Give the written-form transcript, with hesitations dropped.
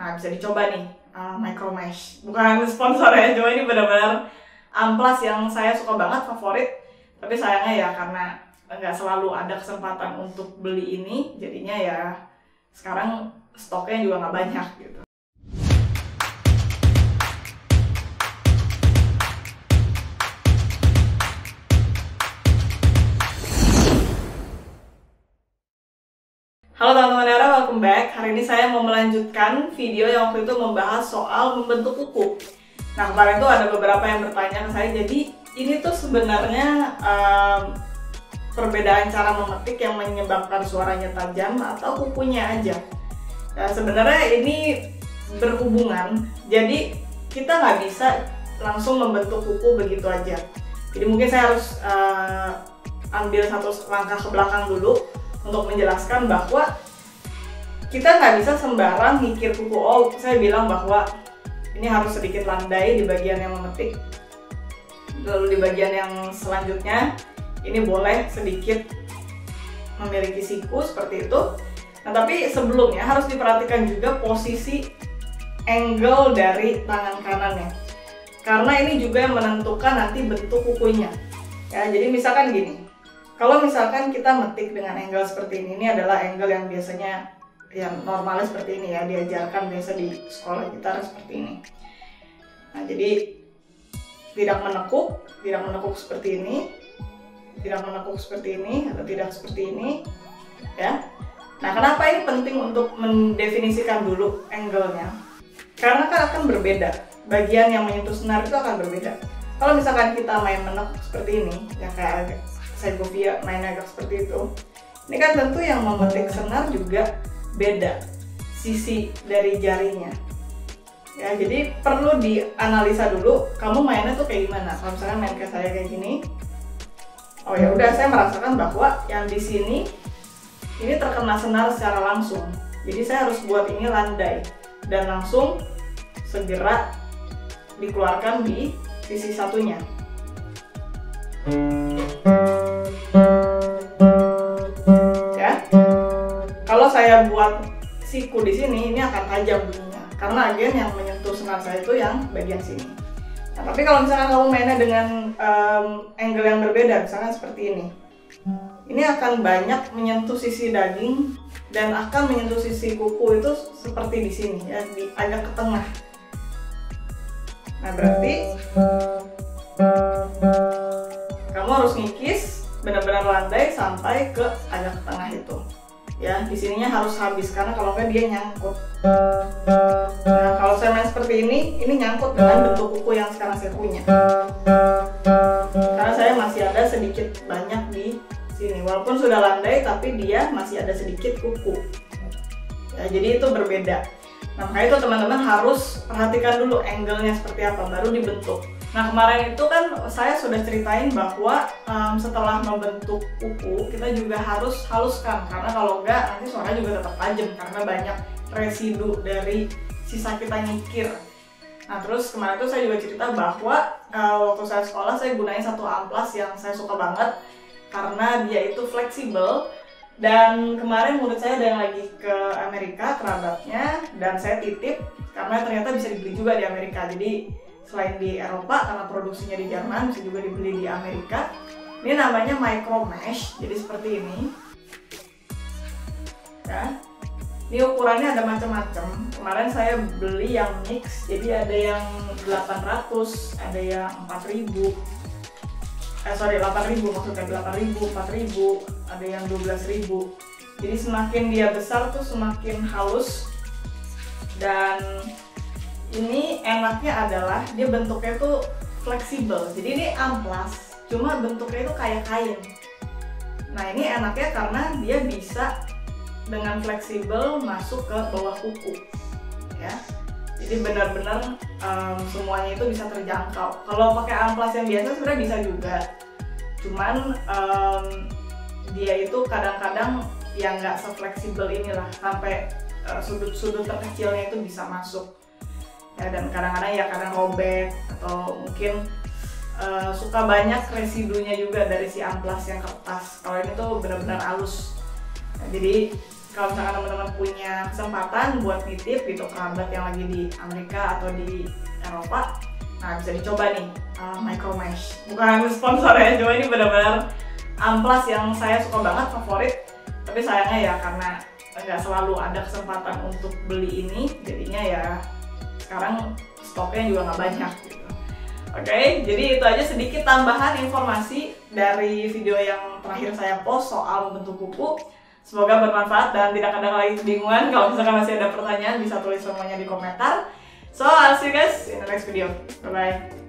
Nah, bisa dicoba nih, Micromesh. Bukan sponsor ya, cuma ini benar-benar amplas yang saya suka banget, favorit. Tapi sayangnya ya karena nggak selalu ada kesempatan untuk beli ini, jadinya ya sekarang stoknya juga nggak banyak gitu. Halo teman-teman Era, welcome back. Hari ini saya mau melanjutkan video yang waktu itu membahas soal membentuk kuku. Nah, kemarin tuh ada beberapa yang bertanya ke saya, jadi ini tuh sebenarnya perbedaan cara memetik yang menyebabkan suaranya tajam atau kukunya aja. Nah, sebenarnya ini berhubungan, jadi kita nggak bisa langsung membentuk kuku begitu aja. Jadi mungkin saya harus ambil satu langkah ke belakang dulu untuk menjelaskan bahwa kita nggak bisa sembarang ngikir kuku. Oh, saya bilang bahwa ini harus sedikit landai di bagian yang memetik, lalu di bagian yang selanjutnya ini boleh sedikit memiliki siku seperti itu. Nah, tapi sebelumnya harus diperhatikan juga posisi angle dari tangan kanannya, karena ini juga yang menentukan nanti bentuk kukunya ya. Jadi misalkan gini, kalau misalkan kita metik dengan angle seperti ini adalah angle yang biasanya yang normalnya seperti ini ya, diajarkan biasa di sekolah gitar seperti ini. Nah, jadi tidak menekuk seperti ini, tidak menekuk seperti ini, atau tidak seperti ini ya. Nah, kenapa ini penting untuk mendefinisikan dulu angle-nya? Karena kan akan berbeda, bagian yang menyentuh senar itu akan berbeda. Kalau misalkan kita main menekuk seperti ini, ya kayak Segovia main agak seperti itu, ini kan tentu yang memetik senar juga beda sisi dari jarinya ya. Jadi perlu dianalisa dulu kamu mainnya tuh kayak gimana. Kalau misalkan main kayak saya kayak gini, oh ya udah, saya merasakan bahwa yang di sini ini terkena senar secara langsung, jadi saya harus buat ini landai dan langsung segera dikeluarkan di sisi satunya. Ya, kalau saya buat siku di sini, ini akan tajam bunyinya karena agen yang menyentuh senar saya itu yang bagian sini. Nah, tapi kalau misalkan kamu mainnya dengan angle yang berbeda, misalkan seperti ini akan banyak menyentuh sisi daging dan akan menyentuh sisi kuku itu seperti di sini ya, agak ke tengah. Nah, berarti kamu harus ngikis benar-benar landai sampai ke agak ke tengah itu ya. Di sininya harus habis karena kalau enggak dia nyangkut. Nah, kalau saya main seperti ini nyangkut dengan bentuk kuku yang sekarang saya punya, karena saya masih ada sedikit banyak di sini, walaupun sudah landai tapi dia masih ada sedikit kuku ya, jadi itu berbeda. Nah, makanya itu teman-teman harus perhatikan dulu angle-nya seperti apa baru dibentuk. Nah, kemarin itu kan saya sudah ceritain bahwa setelah membentuk kuku kita juga harus haluskan, karena kalau enggak nanti suara juga tetap tajam karena banyak residu dari sisa kita nyikir. Nah, terus kemarin itu saya juga cerita bahwa waktu saya sekolah saya gunain satu amplas yang saya suka banget karena dia itu fleksibel. Dan kemarin murid saya ada yang lagi ke Amerika, kerabatnya, dan saya titip karena ternyata bisa dibeli juga di Amerika. Jadi selain di Eropa karena produksinya di Jerman, bisa juga dibeli di Amerika. Ini namanya Micromesh, jadi seperti ini ya. Ini ukurannya ada macam-macam. Kemarin saya beli yang mix, jadi ada yang 800, ada yang 4000. 8.000 maksudnya, 8.000, 4.000, ada yang 12.000. Jadi semakin dia besar tuh semakin halus. Dan ini enaknya adalah dia bentuknya tuh fleksibel. Jadi ini amplas, cuma bentuknya itu kayak kain. Nah, ini enaknya karena dia bisa dengan fleksibel masuk ke bawah kuku ya. Jadi benar-benar semuanya itu bisa terjangkau. Kalau pakai amplas yang biasa sebenarnya bisa juga, cuman dia itu kadang-kadang ya nggak se-fleksibel inilah, sampai sudut-sudut terkecilnya itu bisa masuk ya, dan kadang-kadang ya kadang robek atau mungkin suka banyak residunya juga dari si amplas yang kertas. Kalau ini tuh benar-benar halus. Nah, jadi kalau misalkan teman-teman punya kesempatan buat nitip gitu kerabat yang lagi di Amerika atau di Eropa, nah bisa dicoba nih Micromesh. Bukan sponsor ya, cuma ini benar-benar amplas yang saya suka banget, favorit. Tapi sayangnya ya karena nggak selalu ada kesempatan untuk beli ini, jadinya ya sekarang stoknya juga nggak banyak gitu. Oke, jadi itu aja sedikit tambahan informasi dari video yang terakhir saya post soal membentuk kuku. Semoga bermanfaat dan tidak ada lagi kebingungan. Kalau misalkan masih ada pertanyaan bisa tulis semuanya di komentar. So, I'll see you guys in the next video. Bye-bye.